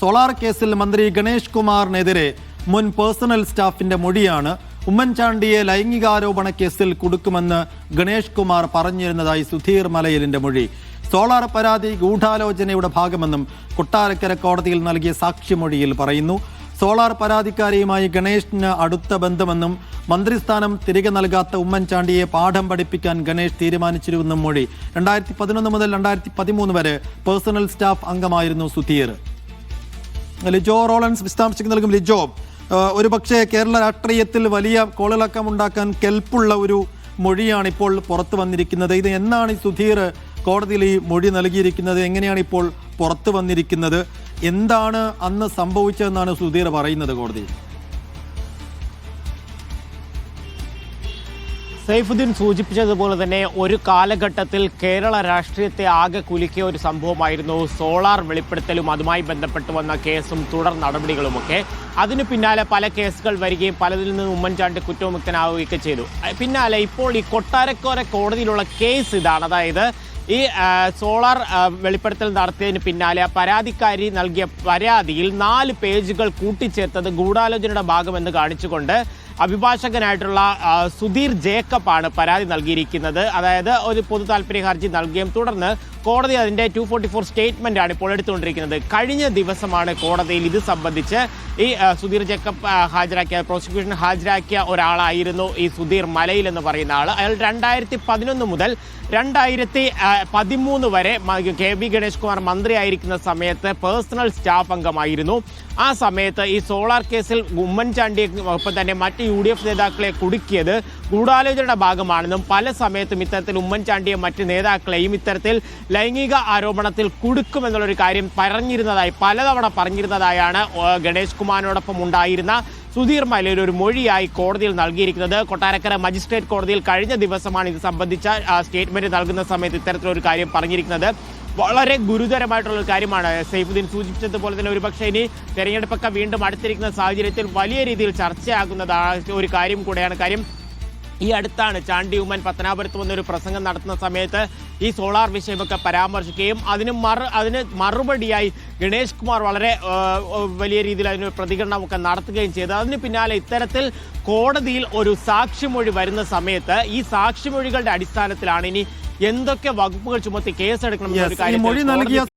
Solar കേസിൽ മന്ത്രി ഗണേഷ് കുമാറിനെതിരെ മുൻ പേഴ്സണൽ സ്റ്റാഫിന്റെ മൊഴിയാണ്. ഉമ്മൻചാണ്ടിയെ ലൈംഗികാരോപണ കേസിൽ കുടുക്കുമെന്ന് ഗണേഷ് കുമാർ പറഞ്ഞിരുന്നതായി സുധീർ മലയിലിന്റെ മൊഴി. സോളാർ പരാതി ഗൂഢാലോചനയുടെ ഭാഗമെന്നും കൊട്ടാരക്കര കോടതിയിൽ നൽകിയ സാക്ഷിമൊഴിയിൽ പറയുന്നു. സോളാർ പരാതിക്കാരിയുമായി ഗണേഷിന് അടുത്ത ബന്ധമെന്നും മന്ത്രിസ്ഥാനം തിരികെ നൽകാത്ത ഉമ്മൻചാണ്ടിയെ പാഠം പഠിപ്പിക്കാൻ ഗണേഷ് തീരുമാനിച്ചിരുവെന്നും മൊഴി. 2011 മുതൽ 2013 വരെ പേഴ്സണൽ സ്റ്റാഫ് അംഗമായിരുന്നു സുധീർ. ലിജോ റോളൻസ് വിശദാംശങ്ങൾ നൽകും. ലിജോ, ഒരുപക്ഷെ കേരള രാഷ്ട്രീയത്തിൽ വലിയ കോളിളക്കമുണ്ടാക്കാൻ കെൽപ്പുള്ള ഒരു മൊഴിയാണ് ഇപ്പോൾ പുറത്തു വന്നിരിക്കുന്നത്. ഇത് എന്നാണ് ഈ സുധീർ കോടതിയിൽ ഈ മൊഴി നൽകിയിരിക്കുന്നത്? എങ്ങനെയാണ് ഇപ്പോൾ പുറത്തു വന്നിരിക്കുന്നത്? എന്താണ് അന്ന് സംഭവിച്ചതെന്നാണ് സുധീർ പറയുന്നത് കോടതിയിൽ? സൈഫുദ്ദീൻ സൂചിപ്പിച്ചതുപോലെ തന്നെ ഒരു കാലഘട്ടത്തിൽ കേരള രാഷ്ട്രീയത്തെ ആകെ കുലുക്കിയ ഒരു സംഭവമായിരുന്നു സോളാർ വെളിപ്പെടുത്തലും അതുമായി ബന്ധപ്പെട്ട് വന്ന കേസും തുടർ നടപടികളുമൊക്കെ. അതിന് പിന്നാലെ പല കേസുകൾ വരികയും പലതിൽ നിന്ന് ഉമ്മൻചാണ്ടി കുറ്റവിമുക്തനാവുകയൊക്കെ ചെയ്തു. പിന്നാലെ ഇപ്പോൾ ഈ കൊട്ടാരക്കര കോടതിയിലുള്ള കേസ് ഇതാണ്. അതായത് ഈ സോളാർ വെളിപ്പെടുത്തൽ നടത്തിയതിന് പിന്നാലെ പരാതിക്കാരി നൽകിയ പരാതിയിൽ 4 പേജുകൾ കൂട്ടിച്ചേർത്തത് ഗൂഢാലോചനയുടെ ഭാഗമെന്ന് കാണിച്ചുകൊണ്ട് അഭിഭാഷകനായിട്ടുള്ള സുധീർ ജേക്കബാണ് പരാതി നൽകിയിരിക്കുന്നത്. അതായത് ഒരു പൊതു താല്പര്യ ഹർജി നൽകുകയും തുടർന്ന് കോടതി അതിൻ്റെ 244 സ്റ്റേറ്റ്മെന്റ് ആണ് ഇപ്പോൾ എടുത്തുകൊണ്ടിരിക്കുന്നത്. കഴിഞ്ഞ ദിവസമാണ് കോടതിയിൽ ഇത് സംബന്ധിച്ച് ഈ സുധീർ ജേക്കബ് ഹാജരാക്കിയ പ്രോസിക്യൂഷൻ ഹാജരാക്കിയ ഒരാളായിരുന്നു ഈ സുധീർ മലയിൽ എന്ന് പറയുന്ന ആൾ. അയാൾ 2011 മുതൽ 2013 വരെ KV ഗണേഷ് കുമാർ മന്ത്രിയായിരിക്കുന്ന സമയത്ത് പേഴ്സണൽ സ്റ്റാഫ് അംഗമായിരുന്നു. ആ സമയത്ത് ഈ സോളാർ കേസിൽ ഉമ്മൻചാണ്ടിയെ ഒപ്പം തന്നെ മറ്റ് UDF നേതാക്കളെ കുടുക്കിയത് ഗൂഢാലോചനയുടെ ഭാഗമാണെന്നും പല സമയത്തും ഇത്തരത്തിൽ ഉമ്മൻചാണ്ടിയെ മറ്റ് നേതാക്കളെയും ഇത്തരത്തിൽ ലൈംഗിക ആരോപണത്തിൽ കുടുക്കുമെന്നുള്ളൊരു കാര്യം പലതവണ പറഞ്ഞിരുന്നതായാണ് ഗണേഷ് കുമാറിനോടൊപ്പം ഉണ്ടായിരുന്ന സുധീർ മലയിൽ ഒരു മൊഴിയായി കോടതിയിൽ നൽകിയിരിക്കുന്നത്. കൊട്ടാരക്കര മജിസ്ട്രേറ്റ് കോടതിയിൽ കഴിഞ്ഞ ദിവസമാണ് ഇത് സംബന്ധിച്ച സ്റ്റേറ്റ്മെന്റ് നൽകുന്ന സമയത്ത് ഇത്തരത്തിലൊരു കാര്യം പറഞ്ഞിരിക്കുന്നത്. വളരെ ഗുരുതരമായിട്ടുള്ളൊരു കാര്യമാണ്. സൈഫുദ്ദീൻ സൂചിപ്പിച്ചതുപോലെ തന്നെ ഒരുപക്ഷെ ഇനി തെരഞ്ഞെടുപ്പൊക്കെ വീണ്ടും അടുത്തിരിക്കുന്ന സാഹചര്യത്തിൽ വലിയ രീതിയിൽ ചർച്ചയാകുന്നതാണ് ഒരു കാര്യം കൂടെയാണ്. കാര്യം ഈ അടുത്താണ് ചാണ്ടി ഉമ്മൻ പത്തനാപുരത്ത് വന്നൊരു പ്രസംഗം നടത്തുന്ന സമയത്ത് ഈ സോളാർ വിഷയമൊക്കെ പരാമർശിക്കുകയും അതിന് മറുപടിയായി ഗണേഷ് കുമാർ വളരെ വലിയ രീതിയിൽ അതിന് പ്രതികരണമൊക്കെ നടത്തുകയും ചെയ്തു. അതിന് പിന്നാലെ ഇത്തരത്തിൽ കോടതിയിൽ ഒരു സാക്ഷിമൊഴി വരുന്ന സമയത്ത് ഈ സാക്ഷിമൊഴികളുടെ അടിസ്ഥാനത്തിലാണ് ഇനി എന്തൊക്കെ വകുപ്പുകൾ ചുമത്തി കേസെടുക്കണം എന്നൊരു കാര്യം